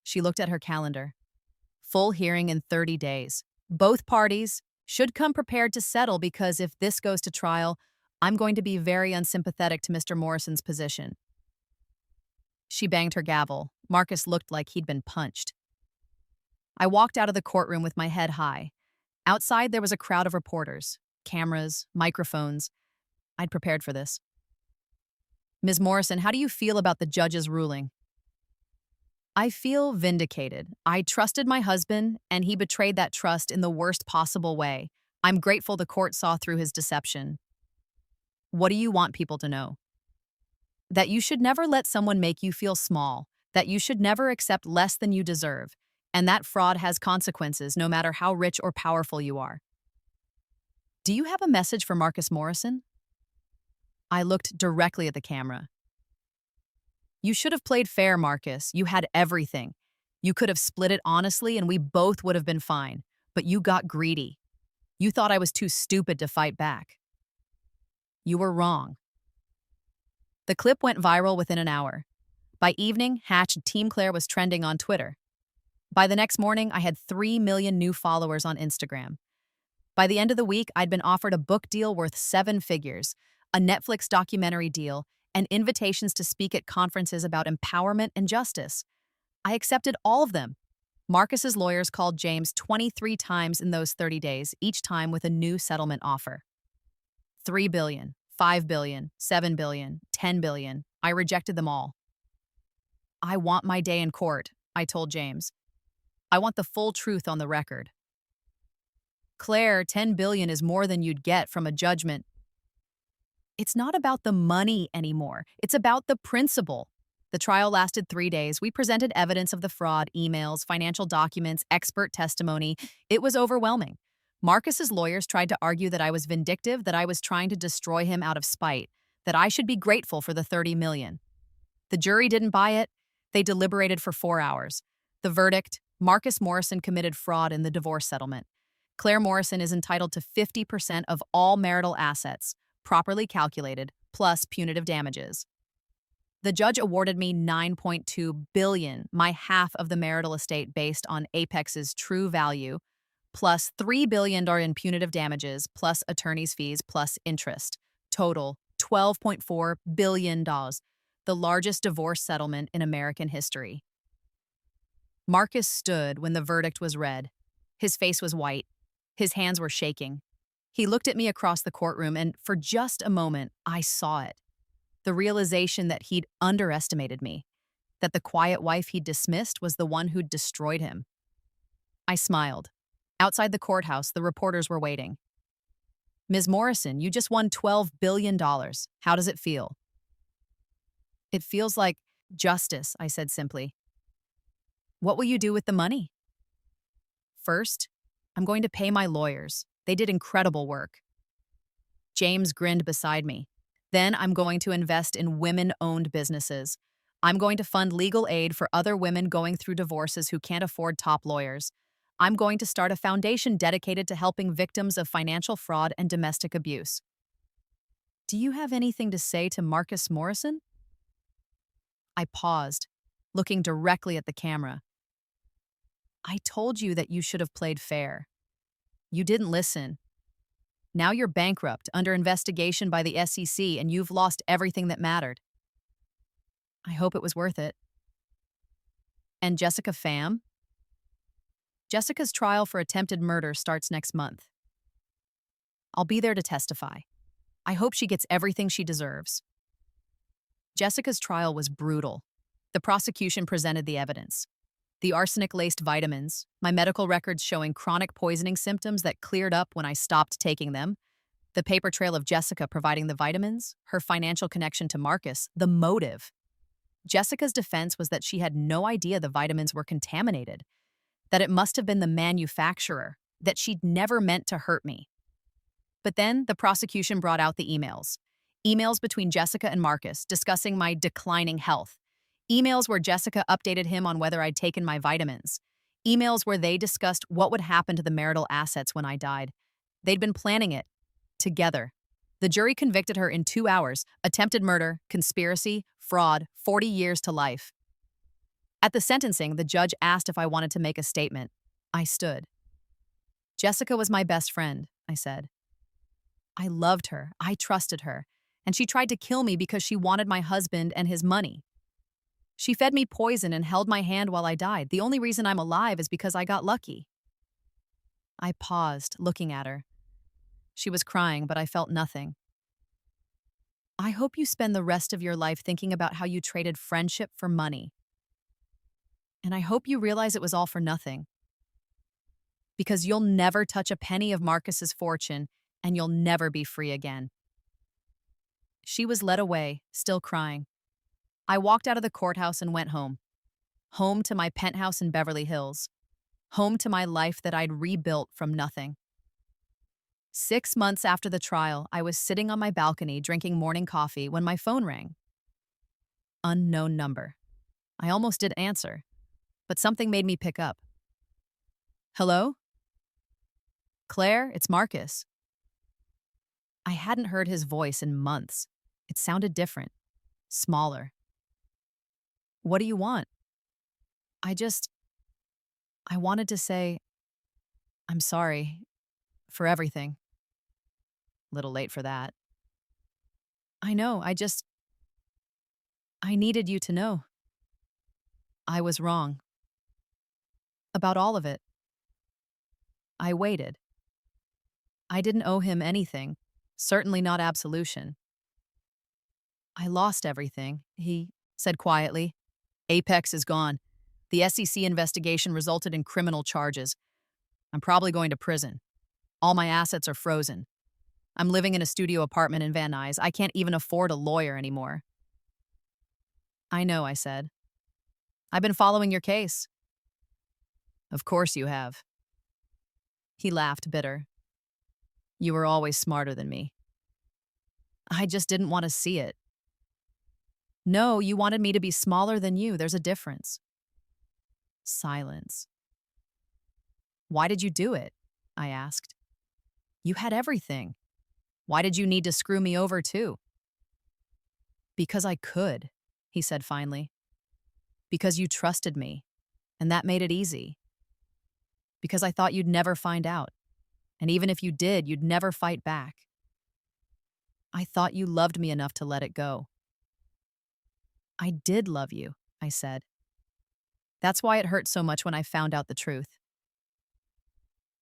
[SPEAKER 1] She looked at her calendar. Full hearing in 30 days. Both parties should come prepared to settle because if this goes to trial, I'm going to be very unsympathetic to Mr. Morrison's position. She banged her gavel. Marcus looked like he'd been punched. I walked out of the courtroom with my head high. Outside, there was a crowd of reporters, cameras, microphones. I'd prepared for this. Ms. Morrison, how do you feel about the judge's ruling? I feel vindicated. I trusted my husband, and he betrayed that trust in the worst possible way. I'm grateful the court saw through his deception. What do you want people to know? That you should never let someone make you feel small, that you should never accept less than you deserve, and that fraud has consequences no matter how rich or powerful you are. Do you have a message for Marcus Morrison? I looked directly at the camera. You should have played fair, Marcus. You had everything. You could have split it honestly and we both would have been fine. But you got greedy. You thought I was too stupid to fight back. You were wrong. The clip went viral within an hour. By evening, #Team Claire was trending on Twitter. By the next morning, I had 3 million new followers on Instagram. By the end of the week, I'd been offered a book deal worth 7 figures, a Netflix documentary deal, and invitations to speak at conferences about empowerment and justice. I accepted all of them. Marcus's lawyers called James 23 times in those 30 days, each time with a new settlement offer. 3 billion, 5 billion, 7 billion, 10 billion. I rejected them all. I want my day in court, I told James. I want the full truth on the record. Claire, 10 billion is more than you'd get from a judgment. It's not about the money anymore. It's about the principle. The trial lasted 3 days. We presented evidence of the fraud, emails, financial documents, expert testimony. It was overwhelming. Marcus's lawyers tried to argue that I was vindictive, that I was trying to destroy him out of spite, that I should be grateful for the 30 million. The jury didn't buy it. They deliberated for 4 hours. The verdict, Marcus Morrison committed fraud in the divorce settlement. Claire Morrison is entitled to 50% of all marital assets, properly calculated, plus punitive damages. The judge awarded me $9.2 billion, my half of the marital estate based on Apex's true value, plus $3 billion in punitive damages, plus attorney's fees, plus interest. Total, $12.4 billion, the largest divorce settlement in American history. Marcus stood when the verdict was read. His face was white. His hands were shaking. He looked at me across the courtroom, and for just a moment, I saw it. The realization that he'd underestimated me, that the quiet wife he'd dismissed was the one who'd destroyed him. I smiled. Outside the courthouse, the reporters were waiting. "Ms. Morrison, you just won $12 billion. How does it feel?" "It feels like justice," I said simply. "What will you do with the money?" "First, I'm going to pay my lawyers. They did incredible work." James grinned beside me. "Then I'm going to invest in women-owned businesses. I'm going to fund legal aid for other women going through divorces who can't afford top lawyers. I'm going to start a foundation dedicated to helping victims of financial fraud and domestic abuse." "Do you have anything to say to Marcus Morrison?" I paused, looking directly at the camera. "I told you that you should have played fair. You didn't listen. Now you're bankrupt, under investigation by the SEC, and you've lost everything that mattered. I hope it was worth it." "And Jessica Pham?" "Jessica's trial for attempted murder starts next month. I'll be there to testify. I hope she gets everything she deserves." Jessica's trial was brutal. The prosecution presented the evidence. The arsenic-laced vitamins, my medical records showing chronic poisoning symptoms that cleared up when I stopped taking them, the paper trail of Jessica providing the vitamins, her financial connection to Marcus, the motive. Jessica's defense was that she had no idea the vitamins were contaminated, that it must have been the manufacturer, that she'd never meant to hurt me. But then the prosecution brought out the emails. Emails between Jessica and Marcus discussing my declining health. Emails where Jessica updated him on whether I'd taken my vitamins. Emails where they discussed what would happen to the marital assets when I died. They'd been planning it. Together. The jury convicted her in 2 hours. Attempted murder, conspiracy, fraud, 40 years to life. At the sentencing, the judge asked if I wanted to make a statement. I stood. "Jessica was my best friend," I said. "I loved her. I trusted her. And she tried to kill me because she wanted my husband and his money. She fed me poison and held my hand while I died. The only reason I'm alive is because I got lucky." I paused, looking at her. She was crying, but I felt nothing. "I hope you spend the rest of your life thinking about how you traded friendship for money. And I hope you realize it was all for nothing. Because you'll never touch a penny of Marcus's fortune, and you'll never be free again." She was led away, still crying. I walked out of the courthouse and went home. Home to my penthouse in Beverly Hills. Home to my life that I'd rebuilt from nothing. 6 months after the trial, I was sitting on my balcony drinking morning coffee when my phone rang. Unknown number. I almost did answer, but something made me pick up. "Hello?" "Claire, it's Marcus." I hadn't heard his voice in months. It sounded different, smaller. "What do you want?" I wanted to say, I'm sorry for everything." Little late for that. "I know, I needed you to know. I was wrong. About all of it. I waited. I didn't owe him anything, certainly not absolution. I lost everything," he said quietly. "Apex is gone. The SEC investigation resulted in criminal charges. I'm probably going to prison. All my assets are frozen. I'm living in a studio apartment in Van Nuys. I can't even afford a lawyer anymore." "I know," I said. "I've been following your case." "Of course you have." He laughed, bitter. "You were always smarter than me." "I just didn't want to see it." "No, you wanted me to be smaller than you. There's a difference." Silence. "Why did you do it?" I asked. You had everything. Why did you need to screw me over too? Because I could, he said finally. Because you trusted me, and that made it easy. Because I thought you'd never find out, and even if you did, you'd never fight back. I thought you loved me enough to let it go. I did love you, I said. That's why it hurt so much when I found out the truth.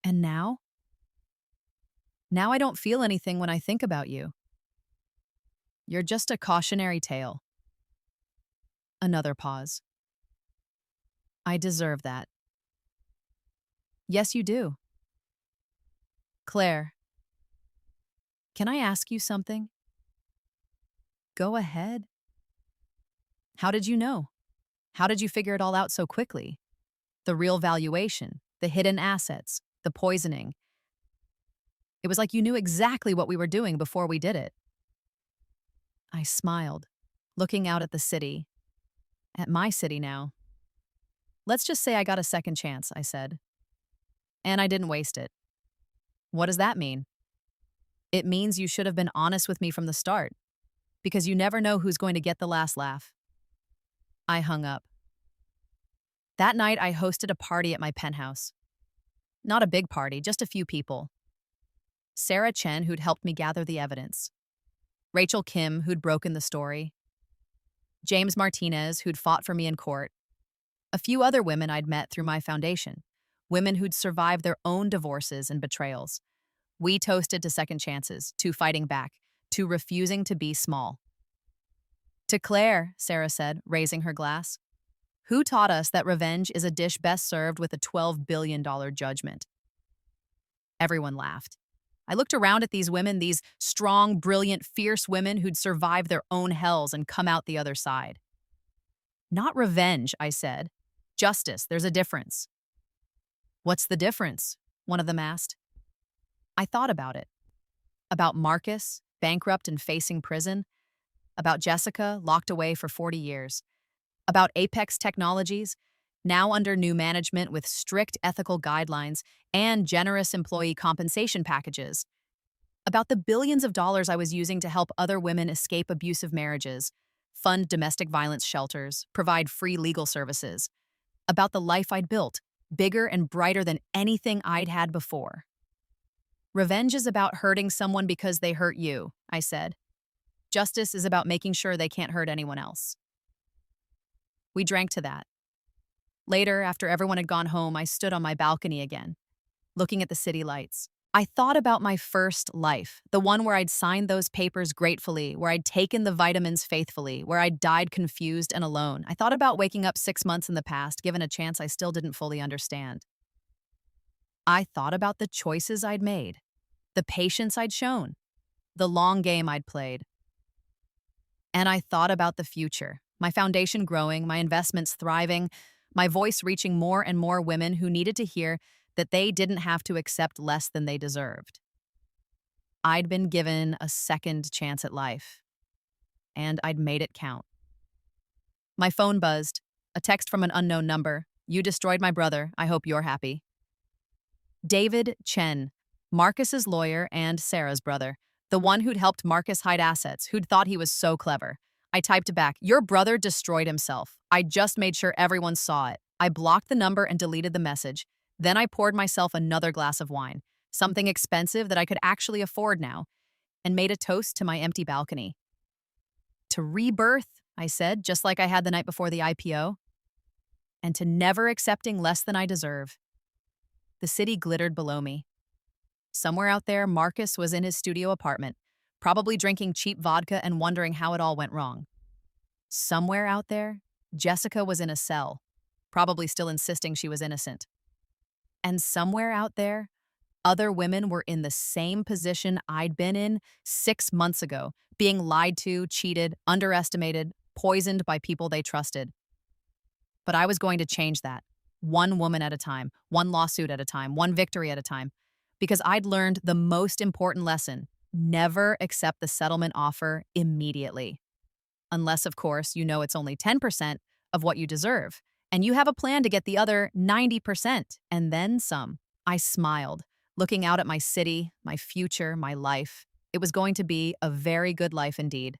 [SPEAKER 1] And now? Now I don't feel anything when I think about you. You're just a cautionary tale. Another pause. I deserve that. Yes, you do. Claire, can I ask you something? Go ahead. How did you know? How did you figure it all out so quickly? The real valuation, the hidden assets, the poisoning. It was like you knew exactly what we were doing before we did it. I smiled, looking out at the city. At my city now. Let's just say I got a second chance, I said. And I didn't waste it. What does that mean? It means you should have been honest with me from the start, because you never know who's going to get the last laugh. I hung up. That night, I hosted a party at my penthouse. Not a big party, just a few people. Sarah Chen, who'd helped me gather the evidence. Rachel Kim, who'd broken the story. James Martinez, who'd fought for me in court. A few other women I'd met through my foundation. Women who'd survived their own divorces and betrayals. We toasted to second chances, to fighting back, to refusing to be small. To Claire, Sarah said, raising her glass. Who taught us that revenge is a dish best served with a $12 billion judgment? Everyone laughed. I looked around at these women, these strong, brilliant, fierce women who'd survived their own hells and come out the other side. Not revenge, I said. Justice, there's a difference. What's the difference? One of them asked. I thought about it. About Marcus, bankrupt and facing prison. About Jessica, locked away for 40 years. About Apex Technologies, now under new management with strict ethical guidelines and generous employee compensation packages. About the billions of dollars I was using to help other women escape abusive marriages, fund domestic violence shelters, provide free legal services. About the life I'd built, bigger and brighter than anything I'd had before. Revenge is about hurting someone because they hurt you, I said. Justice is about making sure they can't hurt anyone else. We drank to that. Later, after everyone had gone home, I stood on my balcony again, looking at the city lights. I thought about my first life, the one where I'd signed those papers gratefully, where I'd taken the vitamins faithfully, where I'd died confused and alone. I thought about waking up 6 months in the past, given a chance I still didn't fully understand. I thought about the choices I'd made, the patience I'd shown, the long game I'd played. And I thought about the future, my foundation growing, my investments thriving, my voice reaching more and more women who needed to hear that they didn't have to accept less than they deserved. I'd been given a second chance at life, and I'd made it count. My phone buzzed, a text from an unknown number. You destroyed my brother. I hope you're happy. David Chen, Marcus's lawyer and Sarah's brother, the one who'd helped Marcus hide assets, who'd thought he was so clever. I typed back, your brother destroyed himself. I just made sure everyone saw it. I blocked the number and deleted the message. Then I poured myself another glass of wine, something expensive that I could actually afford now, and made a toast to my empty balcony. To rebirth, I said, just like I had the night before the IPO, and to never accepting less than I deserve. The city glittered below me. Somewhere out there, Marcus was in his studio apartment, probably drinking cheap vodka and wondering how it all went wrong. Somewhere out there, Jessica was in a cell, probably still insisting she was innocent. And somewhere out there, other women were in the same position I'd been in 6 months ago, being lied to, cheated, underestimated, poisoned by people they trusted. But I was going to change that, one woman at a time, one lawsuit at a time, one victory at a time, because I'd learned the most important lesson: never accept the settlement offer immediately. Unless, of course, you know it's only 10% of what you deserve, and you have a plan to get the other 90%, and then some. I smiled, looking out at my city, my future, my life. It was going to be a very good life indeed.